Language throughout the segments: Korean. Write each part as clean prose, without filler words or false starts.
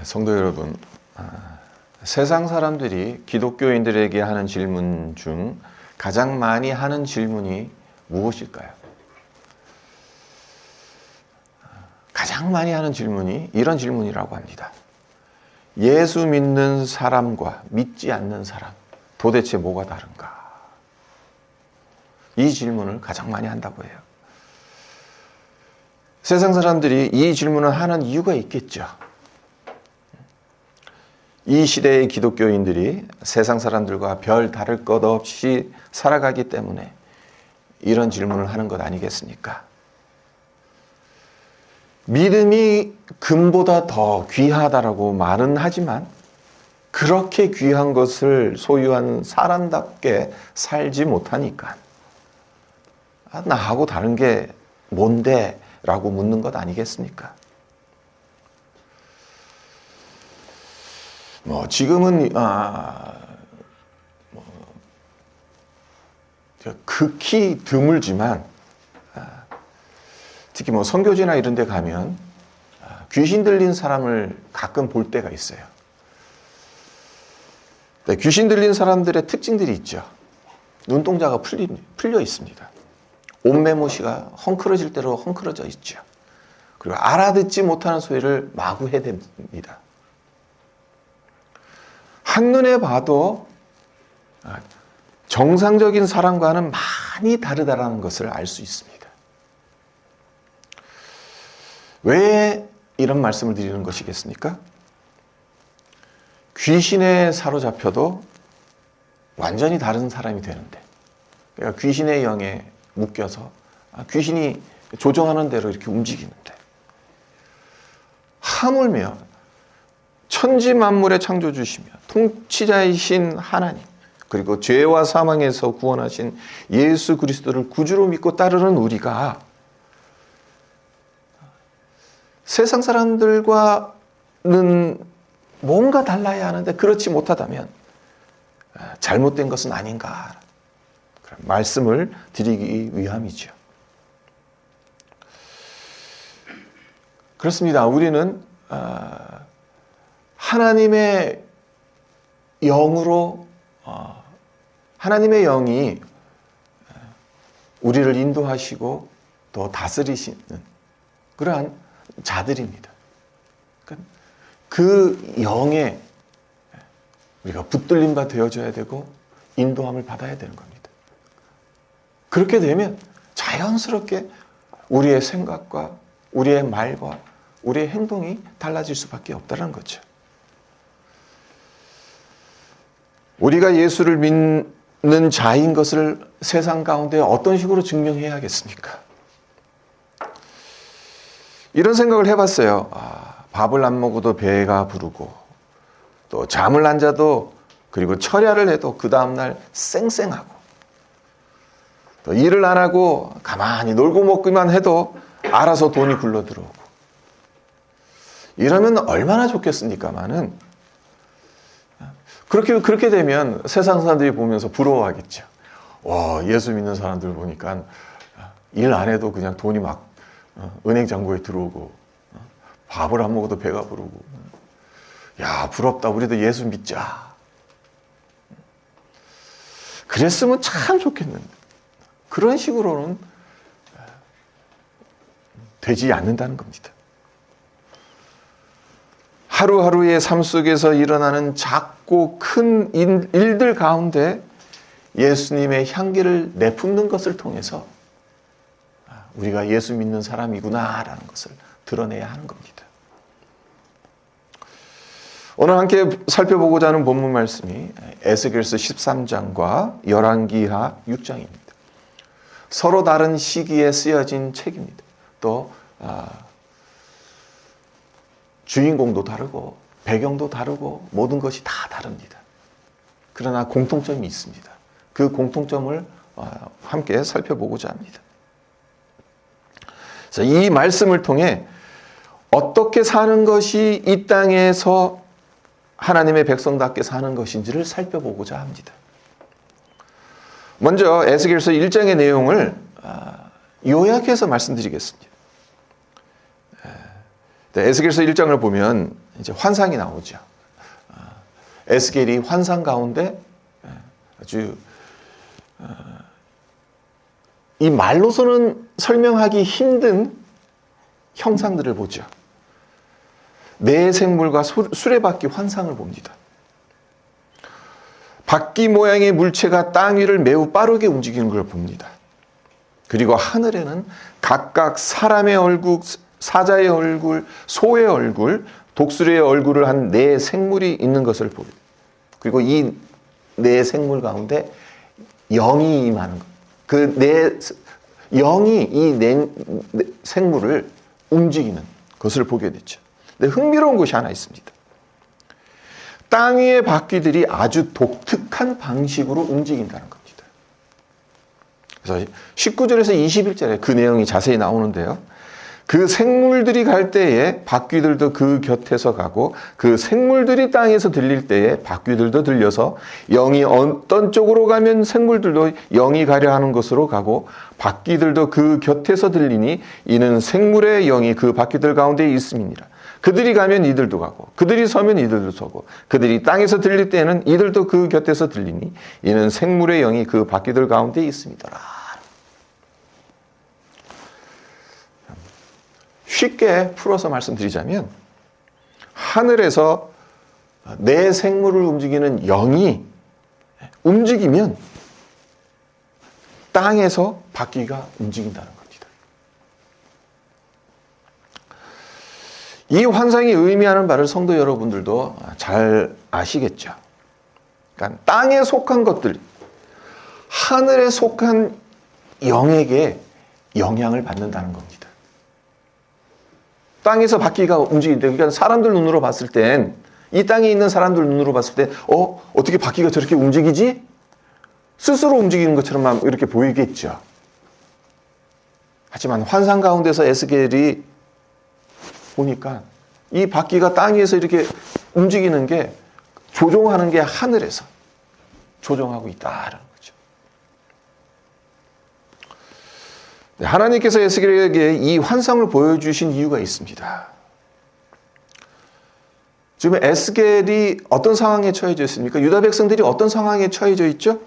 성도 여러분, 세상 사람들이 기독교인들에게 하는 질문 중 가장 많이 하는 질문이 무엇일까요? 가장 많이 하는 질문이 이런 질문이라고 합니다. 예수 믿는 사람과 믿지 않는 사람, 도대체 뭐가 다른가? 이 질문을 가장 많이 한다고 해요. 세상 사람들이 이 질문을 하는 이유가 있겠죠. 이 시대의 기독교인들이 세상 사람들과 별 다를 것 없이 살아가기 때문에 이런 질문을 하는 것 아니겠습니까? 믿음이 금보다 더 귀하다라고 말은 하지만 그렇게 귀한 것을 소유한 사람답게 살지 못하니까 나하고 다른 게 뭔데? 라고 묻는 것 아니겠습니까? 지금은 극히 드물지만 특히 선교지나 이런 데 가면 귀신 들린 사람을 가끔 볼 때가 있어요. 귀신 들린 사람들의 특징들이 있죠. 눈동자가 풀려 있습니다. 옷매무새가 헝클어질 대로 헝클어져 있죠. 그리고 알아듣지 못하는 소리를 마구 해댑니다. 한눈에 봐도 정상적인 사람과는 많이 다르다는 것을 알 수 있습니다. 왜 이런 말씀을 드리는 것이겠습니까? 귀신에 사로잡혀도 완전히 다른 사람이 되는데, 그러니까 귀신의 영에 묶여서 귀신이 조정하는 대로 이렇게 움직이는데, 하물며 천지 만물의 창조주시며 통치자이신 하나님, 그리고 죄와 사망에서 구원하신 예수 그리스도를 구주로 믿고 따르는 우리가 세상 사람들과는 뭔가 달라야 하는데 그렇지 못하다면 잘못된 것은 아닌가, 그런 말씀을 드리기 위함이죠. 그렇습니다. 우리는 하나님의 영으로, 하나님의 영이 우리를 인도하시고 또 다스리시는 그러한 자들입니다. 그 영에 우리가 붙들림 바 되어져야 되고 인도함을 받아야 되는 겁니다. 그렇게 되면 자연스럽게 우리의 생각과 우리의 말과 우리의 행동이 달라질 수밖에 없다는 거죠. 우리가 예수를 믿는 자인 것을 세상 가운데 어떤 식으로 증명해야겠습니까? 이런 생각을 해봤어요. 밥을 안 먹어도 배가 부르고, 또 잠을 안 자도, 그리고 철야를 해도 그 다음날 쌩쌩하고, 또 일을 안 하고 가만히 놀고 먹기만 해도 알아서 돈이 굴러 들어오고, 이러면 얼마나 좋겠습니까마는, 그렇게 되면 세상 사람들이 보면서 부러워하겠죠. 와, 예수 믿는 사람들 보니까 일 안 해도 그냥 돈이 막 은행 잔고에 들어오고, 밥을 안 먹어도 배가 부르고, 야, 부럽다. 우리도 예수 믿자. 그랬으면 참 좋겠는데 그런 식으로는 되지 않는다는 겁니다. 하루하루의 삶 속에서 일어나는 작고 큰 일들 가운데 예수님의 향기를 내뿜는 것을 통해서 우리가 예수 믿는 사람이구나라는 것을 드러내야 하는 겁니다. 오늘 함께 살펴보고자 하는 본문 말씀이 에스겔서 13장과 열왕기하 6장입니다. 서로 다른 시기에 쓰여진 책입니다. 또 주인공도 다르고 배경도 다르고 모든 것이 다 다릅니다. 그러나 공통점이 있습니다. 그 공통점을 함께 살펴보고자 합니다. 이 말씀을 통해 어떻게 사는 것이 이 땅에서 하나님의 백성답게 사는 것인지를 살펴보고자 합니다. 먼저 에스겔서 1장의 내용을 요약해서 말씀드리겠습니다. 에스겔서 1장을 보면 이제 환상이 나오죠. 에스겔이 환상 가운데 아주 이 말로서는 설명하기 힘든 형상들을 보죠. 네 생물과 수레바퀴 환상을 봅니다. 바퀴 모양의 물체가 땅 위를 매우 빠르게 움직이는 걸 봅니다. 그리고 하늘에는 각각 사람의 얼굴, 사자의 얼굴, 소의 얼굴, 독수리의 얼굴을 한 네 생물이 있는 것을 봅니다. 그리고 이 네 생물 가운데 영이 임하는 것. 그 네 영이 이 네 생물을 움직이는 것을 보게 됐죠. 근데 흥미로운 것이 하나 있습니다. 땅 위의 바퀴들이 아주 독특한 방식으로 움직인다는 겁니다. 그래서 19절에서 21절에 그 내용이 자세히 나오는데요. 그 생물들이 갈 때에 바퀴들도 그 곁에서 가고 그 생물들이 땅에서 들릴 때에 바퀴들도 들려서 영이 어떤 쪽으로 가면 생물들도 영이 가려 하는 곳으로 가고 바퀴들도 그 곁에서 들리니 이는 생물의 영이 그 바퀴들 가운데 있음이니라. 그들이 가면 이들도 가고 그들이 서면 이들도 서고 그들이 땅에서 들릴 때에는 이들도 그 곁에서 들리니 이는 생물의 영이 그 바퀴들 가운데 있음이더라. 쉽게 풀어서 말씀드리자면 하늘에서 내 생물을 움직이는 영이 움직이면 땅에서 바퀴가 움직인다는 겁니다. 이 환상이 의미하는 바를 성도 여러분들도 잘 아시겠죠. 그러니까 땅에 속한 것들, 하늘에 속한 영에게 영향을 받는다는 겁니다. 땅에서 바퀴가 움직이는데, 그러니까 사람들 눈으로 봤을 땐, 이 땅에 있는 사람들 눈으로 봤을 때, 어떻게 바퀴가 저렇게 움직이지? 스스로 움직이는 것처럼 이렇게 보이겠죠. 하지만 환상 가운데서 에스겔이 보니까 이 바퀴가 땅 위에서 이렇게 움직이는 게, 조종하는 게 하늘에서 조종하고 있다라는 거죠. 하나님께서 에스겔에게 이 환상을 보여주신 이유가 있습니다. 지금 에스겔이 어떤 상황에 처해져 있습니까? 유다 백성들이 어떤 상황에 처해져 있죠?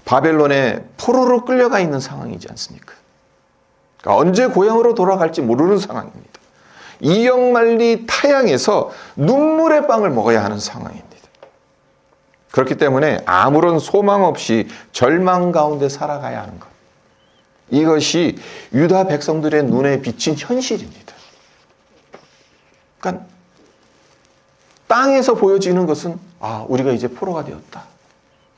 바벨론에 포로로 끌려가 있는 상황이지 않습니까? 그러니까 언제 고향으로 돌아갈지 모르는 상황입니다. 이역만리 타향에서 눈물의 빵을 먹어야 하는 상황입니다. 그렇기 때문에 아무런 소망 없이 절망 가운데 살아가야 하는 것. 이것이 유다 백성들의 눈에 비친 현실입니다. 그러니까 땅에서 보여지는 것은 우리가 이제 포로가 되었다.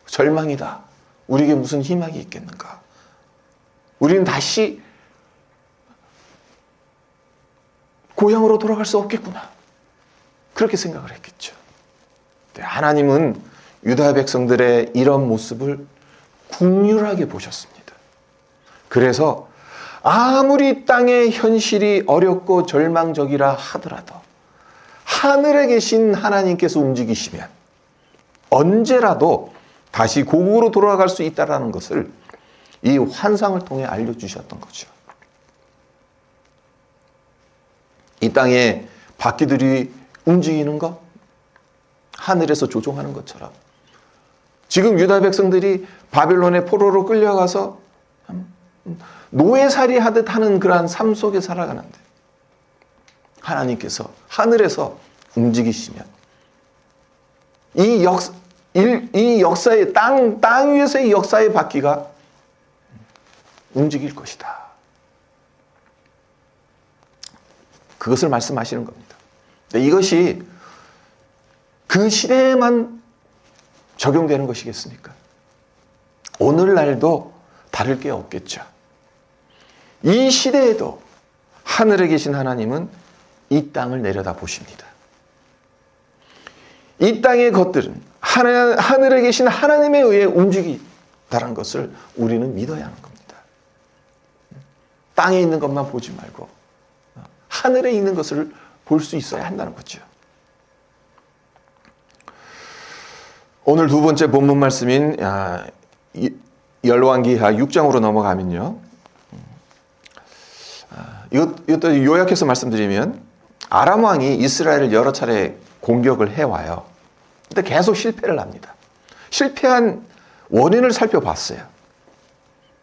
절망이다. 우리에게 무슨 희망이 있겠는가. 우리는 다시 고향으로 돌아갈 수 없겠구나. 그렇게 생각을 했겠죠. 하나님은 유다 백성들의 이런 모습을 긍휼하게 보셨습니다. 그래서 아무리 땅의 현실이 어렵고 절망적이라 하더라도 하늘에 계신 하나님께서 움직이시면 언제라도 다시 고국으로 돌아갈 수 있다는 것을 이 환상을 통해 알려주셨던 거죠. 이 땅에 바퀴들이 움직이는 것, 하늘에서 조종하는 것처럼 지금 유다 백성들이 바벨론의 포로로 끌려가서 노예살이 하듯 하는 그러한 삶 속에 살아가는데 하나님께서 하늘에서 움직이시면 이 역사의 땅 위에서의 역사의 바퀴가 움직일 것이다. 그것을 말씀하시는 겁니다. 이것이 그 시대에만 적용되는 것이겠습니까? 오늘날도 다를 게 없겠죠. 이 시대에도 하늘에 계신 하나님은 이 땅을 내려다 보십니다. 이 땅의 것들은 하늘에 계신 하나님에 의해 움직이다는 것을 우리는 믿어야 하는 겁니다. 땅에 있는 것만 보지 말고 하늘에 있는 것을 볼 수 있어야 한다는 거죠. 오늘 두 번째 본문 말씀인 열왕기하 6장으로 넘어가면요. 이것도 요약해서 말씀드리면 아람 왕이 이스라엘을 여러 차례 공격을 해와요. 근데 계속 실패를 합니다. 실패한 원인을 살펴봤어요.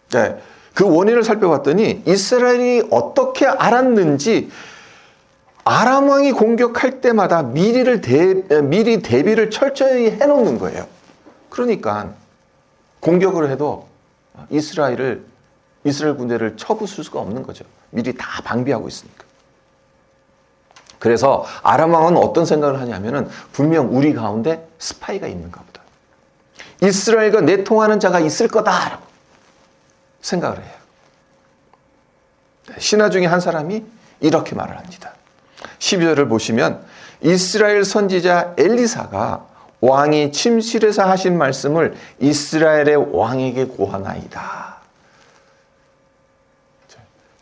네, 그 원인을 살펴봤더니 이스라엘이 어떻게 알았는지 아람 왕이 공격할 때마다 미리 대비를 철저히 해놓는 거예요. 그러니까 공격을 해도 이스라엘 군대를 쳐부술 수가 없는 거죠. 미리 다 방비하고 있으니까. 그래서 아람 왕은 어떤 생각을 하냐면은 분명 우리 가운데 스파이가 있는가 보다. 이스라엘과 내통하는 자가 있을 거다라고 생각을 해요. 신하 중에 한 사람이 이렇게 말을 합니다. 12절을 보시면 이스라엘 선지자 엘리사가 왕이 침실에서 하신 말씀을 이스라엘의 왕에게 고하나이다.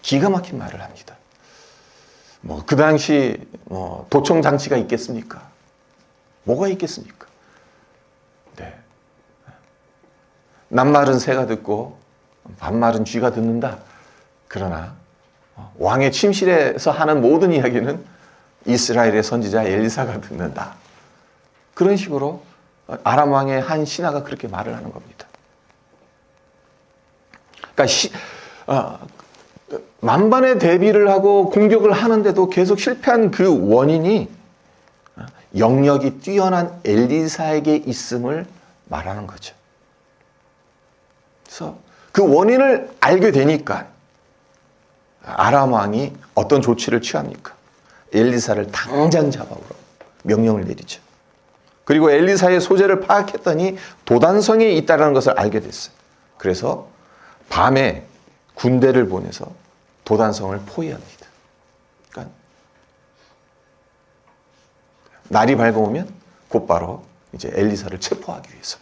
기가 막힌 말을 합니다. 그 당시 도청 장치가 있겠습니까? 뭐가 있겠습니까? 네. 낱말은 새가 듣고 반말은 쥐가 듣는다. 그러나 왕의 침실에서 하는 모든 이야기는 이스라엘의 선지자 엘리사가 듣는다. 그런 식으로 아람 왕의 한 신하가 그렇게 말을 하는 겁니다. 그러니까 만반의 대비를 하고 공격을 하는데도 계속 실패한 그 원인이 영역이 뛰어난 엘리사에게 있음을 말하는 거죠. 그래서 그 원인을 알게 되니까 아람 왕이 어떤 조치를 취합니까? 엘리사를 당장 잡아오라고 명령을 내리죠. 그리고 엘리사의 소재를 파악했더니 도단성에 있다는 것을 알게 됐어요. 그래서 밤에 군대를 보내서 도단성을 포위합니다. 그러니까 날이 밝아오면 곧바로 이제 엘리사를 체포하기 위해서.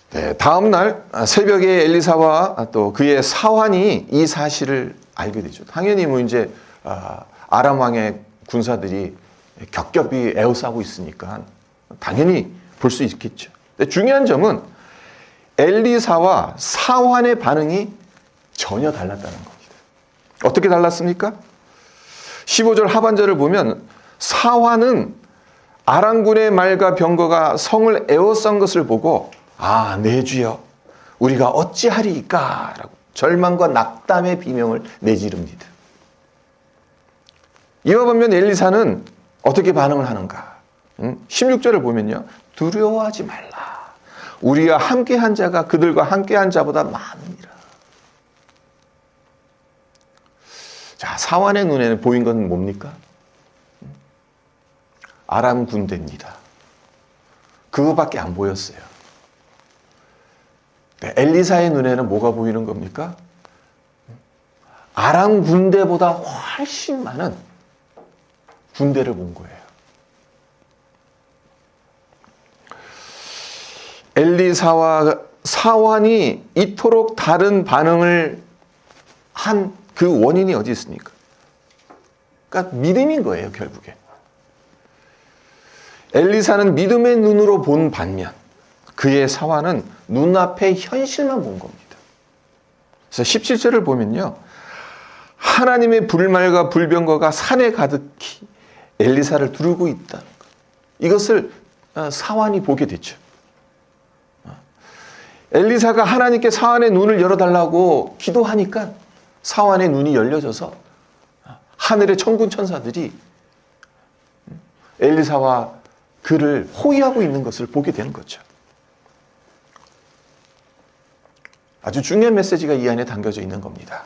네, 다음 날 새벽에 엘리사와 또 그의 사환이 이 사실을 알게 되죠. 당연히 이제 아람 왕의 군사들이 겹겹이 에워싸고 있으니까 당연히 볼 수 있겠죠. 근데 중요한 점은 엘리사와 사환의 반응이 전혀 달랐다는 겁니다. 어떻게 달랐습니까? 15절 하반절을 보면 사환은 아람군의 말과 병거가 성을 에워싼 것을 보고 내 주여 우리가 어찌하리이까 라고 절망과 낙담의 비명을 내지릅니다. 이와 반면 엘리사는 어떻게 반응을 하는가? 16절을 보면요. 두려워하지 말라. 우리와 함께한 자가 그들과 함께한 자보다 많으니라. 자, 사환의 눈에는 보인 건 뭡니까? 아람 군대입니다. 그거밖에 안 보였어요. 엘리사의 눈에는 뭐가 보이는 겁니까? 아람 군대보다 훨씬 많은 군대를 본 거예요. 엘리사와 사환이 이토록 다른 반응을 한 그 원인이 어디 있습니까? 그러니까 믿음인 거예요, 결국에. 엘리사는 믿음의 눈으로 본 반면 그의 사환은 눈앞의 현실만 본 겁니다. 그래서 17절을 보면요. 하나님의 불말과 불병거가 산에 가득히 엘리사를 두르고 있다는 것. 이것을 사환이 보게 됐죠. 엘리사가 하나님께 사환의 눈을 열어달라고 기도하니까 사환의 눈이 열려져서 하늘의 천군 천사들이 엘리사와 그를 호위하고 있는 것을 보게 되는 거죠. 아주 중요한 메시지가 이 안에 담겨져 있는 겁니다.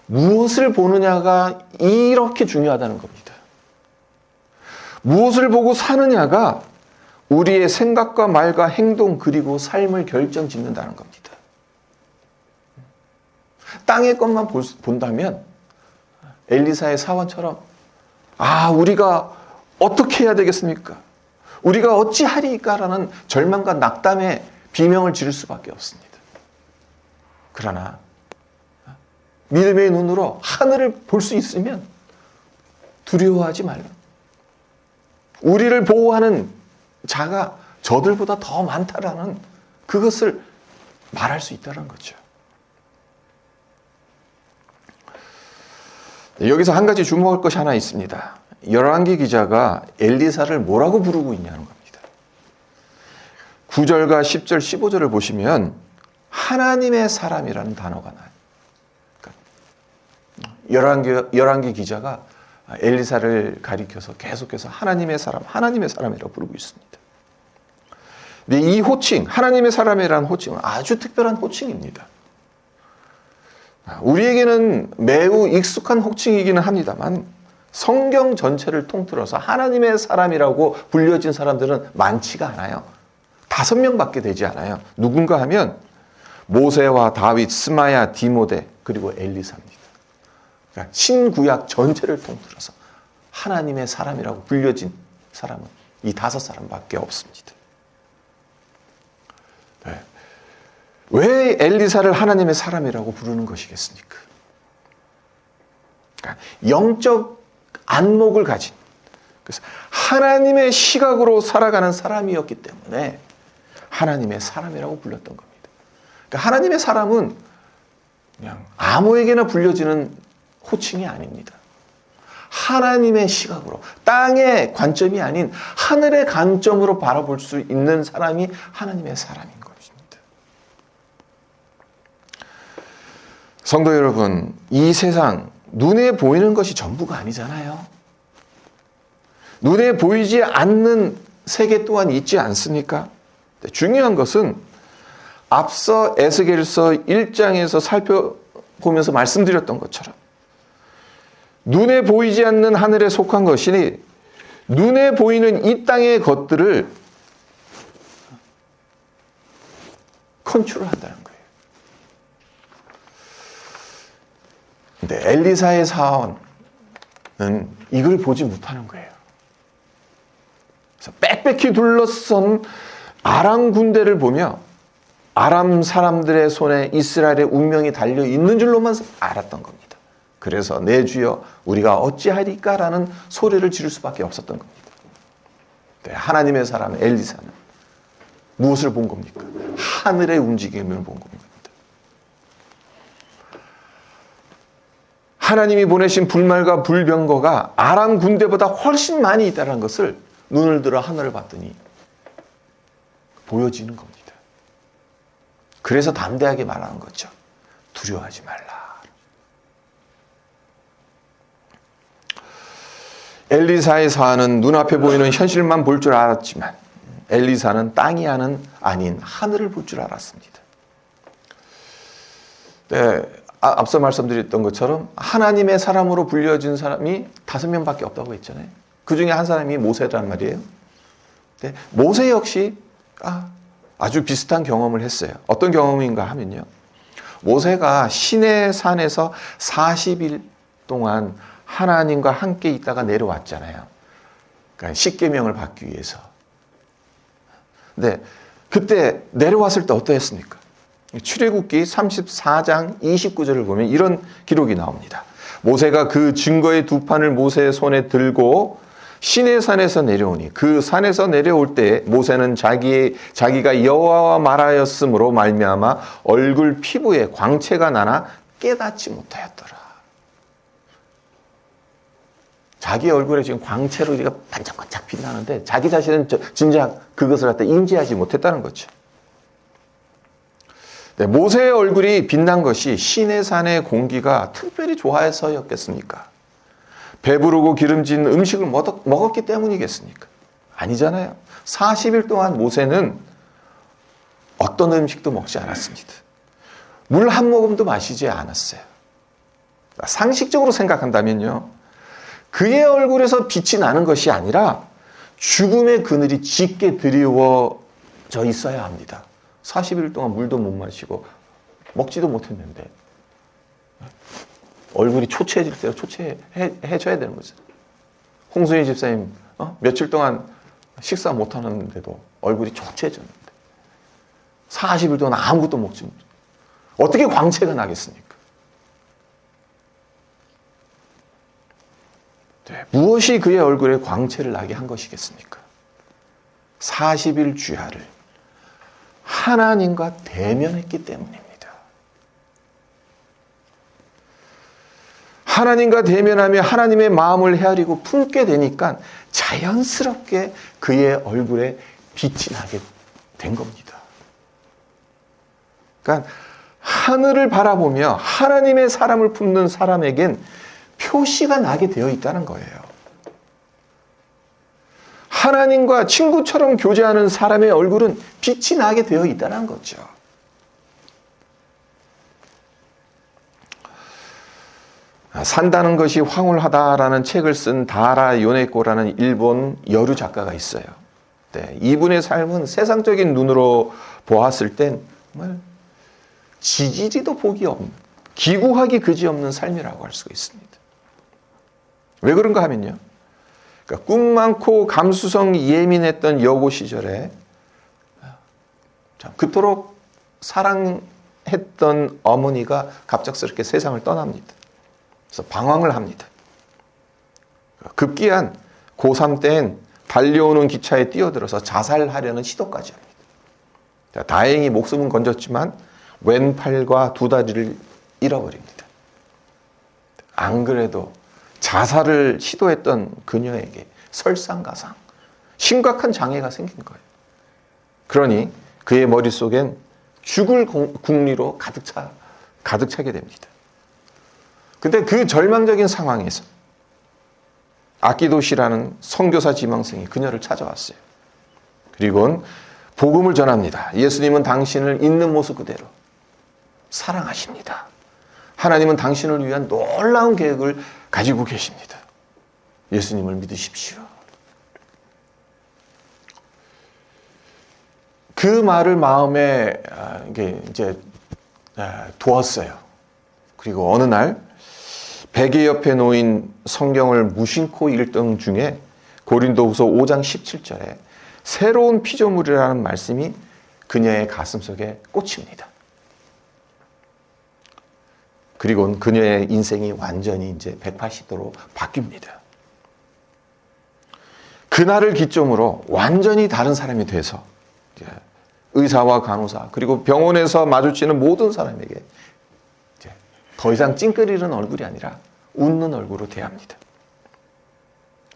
무엇을 보느냐가 이렇게 중요하다는 겁니다. 무엇을 보고 사느냐가 우리의 생각과 말과 행동 그리고 삶을 결정짓는다는 겁니다. 땅의 것만 본다면 엘리사의 사환처럼 우리가 어떻게 해야 되겠습니까? 우리가 어찌하리까라는 절망과 낙담의 비명을 지를 수밖에 없습니다. 그러나 믿음의 눈으로 하늘을 볼 수 있으면 두려워하지 말라. 우리를 보호하는 자가 저들보다 더 많다라는 그것을 말할 수 있다는 거죠. 여기서 한 가지 주목할 것이 하나 있습니다. 열왕기 기자가 엘리사를 뭐라고 부르고 있냐는 겁니다. 9절과 10절, 15절을 보시면 하나님의 사람이라는 단어가 나요. 그러니까 열왕기 기자가 엘리사를 가리켜서 계속해서 하나님의 사람이라고 부르고 있습니다. 근데 이 호칭, 하나님의 사람이라는 호칭은 아주 특별한 호칭입니다. 우리에게는 매우 익숙한 호칭이기는 합니다만 성경 전체를 통틀어서 하나님의 사람이라고 불려진 사람들은 많지가 않아요. 5명밖에 되지 않아요. 누군가 하면 모세와 다윗, 스마야, 디모데, 그리고 엘리사입니다. 그러니까 신구약 전체를 통틀어서 하나님의 사람이라고 불려진 사람은 이 5사람밖에 없습니다. 네. 왜 엘리사를 하나님의 사람이라고 부르는 것이겠습니까? 그러니까 영적 안목을 가진, 그래서 하나님의 시각으로 살아가는 사람이었기 때문에 하나님의 사람이라고 불렸던 겁니다. 그러니까 하나님의 사람은 그냥 아무에게나 불려지는 호칭이 아닙니다. 하나님의 시각으로, 땅의 관점이 아닌 하늘의 관점으로 바라볼 수 있는 사람이 하나님의 사람인 것입니다. 성도 여러분, 이 세상 눈에 보이는 것이 전부가 아니잖아요. 눈에 보이지 않는 세계 또한 있지 않습니까? 중요한 것은 앞서 에스겔서 1장에서 살펴보면서 말씀드렸던 것처럼 눈에 보이지 않는 하늘에 속한 것이니 눈에 보이는 이 땅의 것들을 컨트롤한다는 거예요. 근데 엘리사의 사원은 이걸 보지 못하는 거예요. 그래서 빽빽히 둘러싼 아람 군대를 보며 아람 사람들의 손에 이스라엘의 운명이 달려 있는 줄로만 알았던 겁니다. 그래서 내 주여 우리가 어찌하리까라는 소리를 지를 수밖에 없었던 겁니다. 네, 하나님의 사람 엘리사는 무엇을 본 겁니까? 하늘의 움직임을 본 겁니다. 하나님이 보내신 불말과 불병거가 아람 군대보다 훨씬 많이 있다는 것을 눈을 들어 하늘을 봤더니 보여지는 겁니다. 그래서 담대하게 말하는 거죠. 두려워하지 말라. 엘리사의 사안은 눈앞에 보이는 현실만 볼 줄 알았지만 엘리사는 땅이 아닌 하늘을 볼 줄 알았습니다. 네, 앞서 말씀드렸던 것처럼 하나님의 사람으로 불려진 사람이 5명밖에 없다고 했잖아요. 그 중에 한 사람이 모세란 말이에요. 네, 모세 역시 아주 비슷한 경험을 했어요. 어떤 경험인가 하면요. 모세가 시내 산에서 40일 동안 하나님과 함께 있다가 내려왔잖아요. 그러니까 십계명을 받기 위해서. 근데 그때 내려왔을 때 어떠했습니까? 출애굽기 34장 29절을 보면 이런 기록이 나옵니다. 모세가 그 증거의 2판을 모세의 손에 들고 시내산에서 내려오니 그 산에서 내려올 때 모세는 자기가 여호와와 말하였으므로 말미암아 얼굴 피부에 광채가 나나 깨닫지 못하였더라. 자기 얼굴에 지금 광채로 우리가 반짝반짝 빛나는데 자기 자신은 진작 그것을 갖다 인지하지 못했다는 거죠. 네, 모세의 얼굴이 빛난 것이 시내산의 공기가 특별히 좋아해서였겠습니까? 배부르고 기름진 음식을 먹었기 때문이겠습니까? 아니잖아요. 40일 동안 모세는 어떤 음식도 먹지 않았습니다. 물 한 모금도 마시지 않았어요. 상식적으로 생각한다면요. 그의 얼굴에서 빛이 나는 것이 아니라 죽음의 그늘이 짙게 드리워져 있어야 합니다. 40일 동안 물도 못 마시고 먹지도 못했는데 얼굴이 초췌해질 때 초췌해져야 되는 거죠. 홍순희 집사님 며칠 동안 식사 못하는데도 얼굴이 초췌해졌는데 40일 동안 아무것도 먹지 못해 어떻게 광채가 나겠습니까? 네, 무엇이 그의 얼굴에 광채를 나게 한 것이겠습니까? 40일 주야를 하나님과 대면했기 때문입니다. 하나님과 대면하며 하나님의 마음을 헤아리고 품게 되니까 자연스럽게 그의 얼굴에 빛이 나게 된 겁니다. 그러니까 하늘을 바라보며 하나님의 사람을 품는 사람에겐 표시가 나게 되어 있다는 거예요. 하나님과 친구처럼 교제하는 사람의 얼굴은 빛이 나게 되어 있다는 거죠. 산다는 것이 황홀하다라는 책을 쓴 다라 요네코라는 일본 여류 작가가 있어요. 네, 이분의 삶은 세상적인 눈으로 보았을 땐 정말 지지리도 복이 없는, 기구하기 그지없는 삶이라고 할 수가 있습니다. 왜 그런가 하면요, 그러니까 꿈 많고 감수성이 예민했던 여고 시절에 그토록 사랑했던 어머니가 갑작스럽게 세상을 떠납니다. 그래서 방황을 합니다. 급기한 고3 때엔 달려오는 기차에 뛰어들어서 자살하려는 시도까지 합니다. 다행히 목숨은 건졌지만 왼팔과 두 다리를 잃어버립니다. 안 그래도 자살을 시도했던 그녀에게 설상가상 심각한 장애가 생긴 거예요. 그러니 그의 머릿속엔 죽을 궁리로 가득 차게 됩니다. 근데 그 절망적인 상황에서 아키도시라는 선교사 지망생이 그녀를 찾아왔어요. 그리고는 복음을 전합니다. 예수님은 당신을 있는 모습 그대로 사랑하십니다. 하나님은 당신을 위한 놀라운 계획을 가지고 계십니다. 예수님을 믿으십시오. 그 말을 마음에 이제 두었어요. 그리고 어느 날 베개 옆에 놓인 성경을 무심코 읽던 중에 고린도후서 5장 17절에 새로운 피조물이라는 말씀이 그녀의 가슴속에 꽂힙니다. 그리고는 그녀의 인생이 완전히 이제 180도로 바뀝니다. 그날을 기점으로 완전히 다른 사람이 돼서 의사와 간호사 그리고 병원에서 마주치는 모든 사람에게 이제 더 이상 찡그리는 얼굴이 아니라 웃는 얼굴로 대합니다.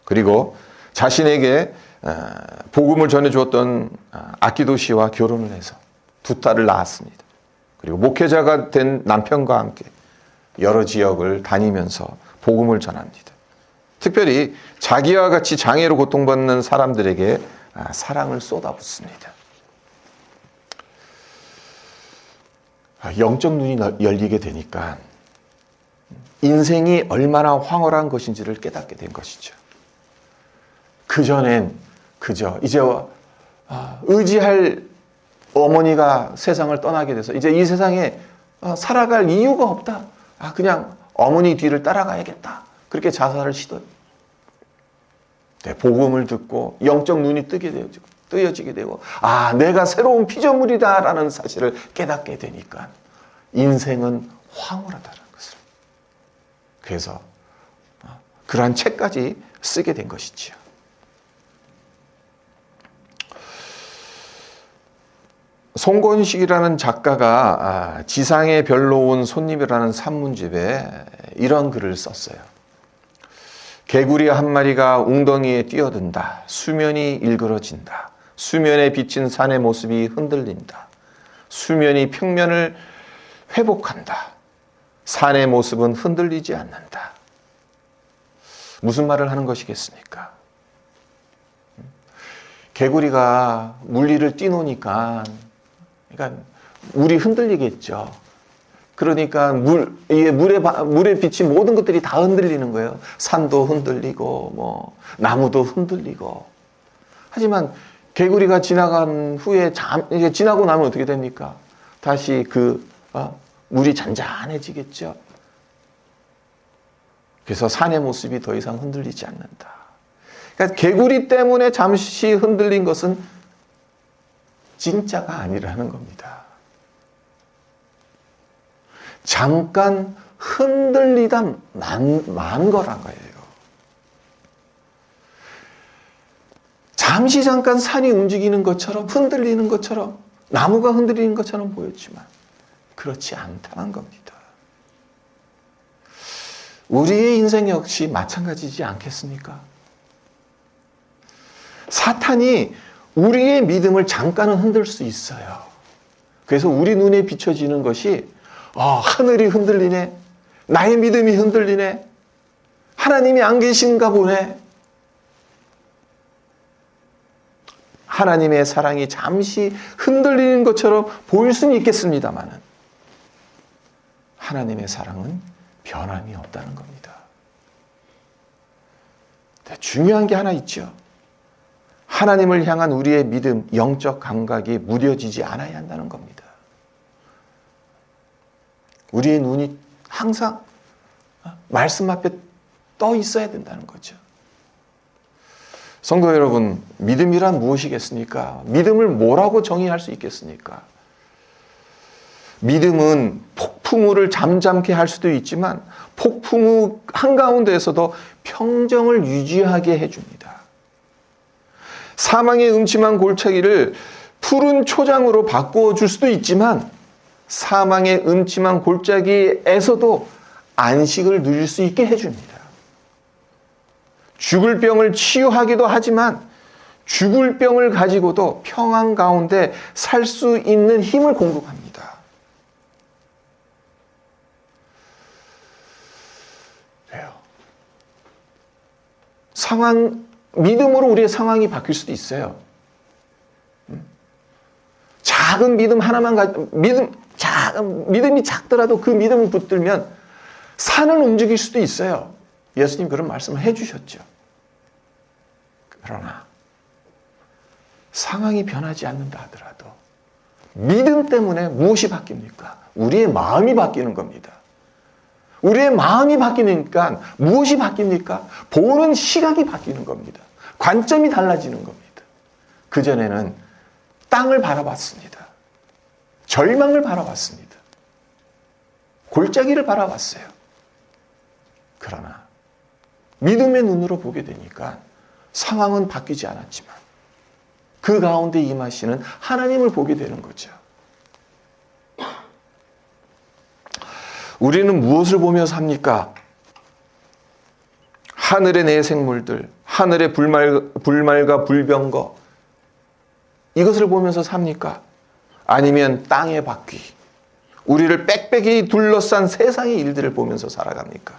그리고 자신에게 복음을 전해주었던 아키도 씨와 결혼을 해서 두 딸을 낳았습니다. 그리고 목회자가 된 남편과 함께 여러 지역을 다니면서 복음을 전합니다. 특별히 자기와 같이 장애로 고통받는 사람들에게 사랑을 쏟아붓습니다. 영적 눈이 열리게 되니까 인생이 얼마나 황홀한 것인지를 깨닫게 된 것이죠. 그전엔 그저 이제 의지할 어머니가 세상을 떠나게 돼서 이제 이 세상에 살아갈 이유가 없다. 그냥 어머니 뒤를 따라가야겠다. 그렇게 자살을 시도해요. 복음을 듣고 영적 눈이 뜨여지게 되고 내가 새로운 피조물이다라는 사실을 깨닫게 되니까 인생은 황홀하다는 것을. 그래서 그러한 책까지 쓰게 된 것이지요. 송건식이라는 작가가 지상의 별로 온 손님이라는 산문집에 이런 글을 썼어요. 개구리 한 마리가 웅덩이에 뛰어든다. 수면이 일그러진다. 수면에 비친 산의 모습이 흔들린다. 수면이 평면을 회복한다. 산의 모습은 흔들리지 않는다. 무슨 말을 하는 것이겠습니까? 개구리가 물 위를 뛰노니까 그러니까 물이 흔들리겠죠. 그러니까 물에 비친 모든 것들이 다 흔들리는 거예요. 산도 흔들리고 나무도 흔들리고. 하지만 개구리가 지나간 후에 이제 지나고 나면 어떻게 됩니까? 다시 물이 잔잔해지겠죠. 그래서 산의 모습이 더 이상 흔들리지 않는다. 그러니까 개구리 때문에 잠시 흔들린 것은 진짜가 아니라는 겁니다. 잠깐 흔들리다 만 거란 거예요. 잠깐 산이 움직이는 것처럼 흔들리는 것처럼 나무가 흔들리는 것처럼 보였지만 그렇지 않다는 겁니다. 우리의 인생 역시 마찬가지지 않겠습니까? 사탄이 우리의 믿음을 잠깐은 흔들 수 있어요. 그래서 우리 눈에 비춰지는 것이 하늘이 흔들리네. 나의 믿음이 흔들리네. 하나님이 안 계신가 보네. 하나님의 사랑이 잠시 흔들리는 것처럼 보일 수는 있겠습니다만 하나님의 사랑은 변함이 없다는 겁니다. 중요한 게 하나 있죠. 하나님을 향한 우리의 믿음, 영적 감각이 무뎌지지 않아야 한다는 겁니다. 우리의 눈이 항상 말씀 앞에 떠 있어야 된다는 거죠. 성도 여러분, 믿음이란 무엇이겠습니까? 믿음을 뭐라고 정의할 수 있겠습니까? 믿음은 폭풍우를 잠잠케 할 수도 있지만 폭풍우 한가운데에서도 평정을 유지하게 해줍니다. 사망의 음침한 골짜기를 푸른 초장으로 바꾸어 줄 수도 있지만 사망의 음침한 골짜기에서도 안식을 누릴 수 있게 해줍니다. 죽을 병을 치유하기도 하지만 죽을 병을 가지고도 평안 가운데 살 수 있는 힘을 공급합니다. 그래요. 믿음으로 우리의 상황이 바뀔 수도 있어요. 작은 믿음 하나만 믿음이 작더라도 그 믿음을 붙들면 산을 움직일 수도 있어요. 예수님 그런 말씀을 해주셨죠. 그러나 상황이 변하지 않는다 하더라도 믿음 때문에 무엇이 바뀝니까? 우리의 마음이 바뀌는 겁니다. 우리의 마음이 바뀌니까 무엇이 바뀝니까? 보는 시각이 바뀌는 겁니다. 관점이 달라지는 겁니다. 그전에는 땅을 바라봤습니다. 절망을 바라봤습니다. 골짜기를 바라봤어요. 그러나 믿음의 눈으로 보게 되니까 상황은 바뀌지 않았지만 그 가운데 임하시는 하나님을 보게 되는 거죠. 우리는 무엇을 보며 삽니까? 하늘의 내 생물들, 하늘의 불말과 불병거, 이것을 보면서 삽니까? 아니면 땅의 바퀴, 우리를 빽빽이 둘러싼 세상의 일들을 보면서 살아갑니까?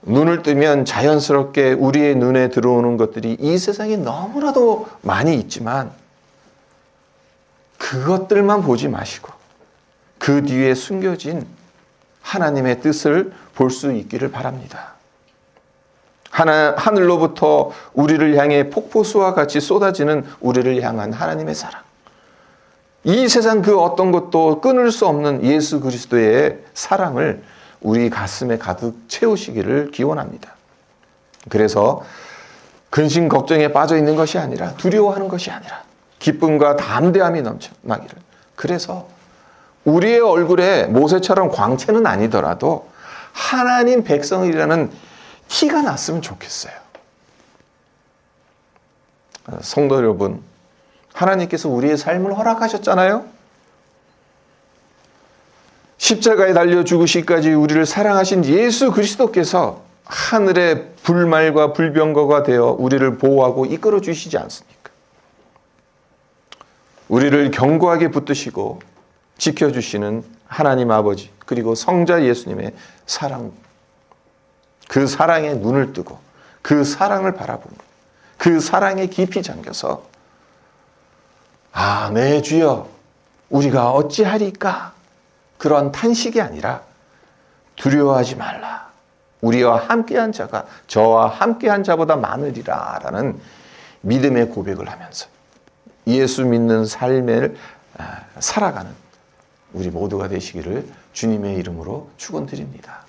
눈을 뜨면 자연스럽게 우리의 눈에 들어오는 것들이 이 세상에 너무나도 많이 있지만 그것들만 보지 마시고 그 뒤에 숨겨진 하나님의 뜻을 볼 수 있기를 바랍니다. 하늘로부터 우리를 향해 폭포수와 같이 쏟아지는 우리를 향한 하나님의 사랑. 이 세상 그 어떤 것도 끊을 수 없는 예수 그리스도의 사랑을 우리 가슴에 가득 채우시기를 기원합니다. 그래서 근심 걱정에 빠져 있는 것이 아니라 두려워하는 것이 아니라 기쁨과 담대함이 넘쳐나기를. 그래서 우리의 얼굴에 모세처럼 광채는 아니더라도 하나님 백성이라는 티가 났으면 좋겠어요. 성도 여러분, 하나님께서 우리의 삶을 허락하셨잖아요. 십자가에 달려 죽으시기까지 우리를 사랑하신 예수 그리스도께서 하늘의 불말과 불병거가 되어 우리를 보호하고 이끌어 주시지 않습니까? 우리를 견고하게 붙드시고 지켜주시는 하나님 아버지 그리고 성자 예수님의 사랑, 그 사랑에 눈을 뜨고 그 사랑을 바라보고 그 사랑에 깊이 잠겨서 내 주여 우리가 어찌하리까, 그런 탄식이 아니라 두려워하지 말라, 우리와 함께한 자가 저와 함께한 자보다 많으리라 라는 믿음의 고백을 하면서 예수 믿는 삶을 살아가는 우리 모두가 되시기를 주님의 이름으로 축원드립니다.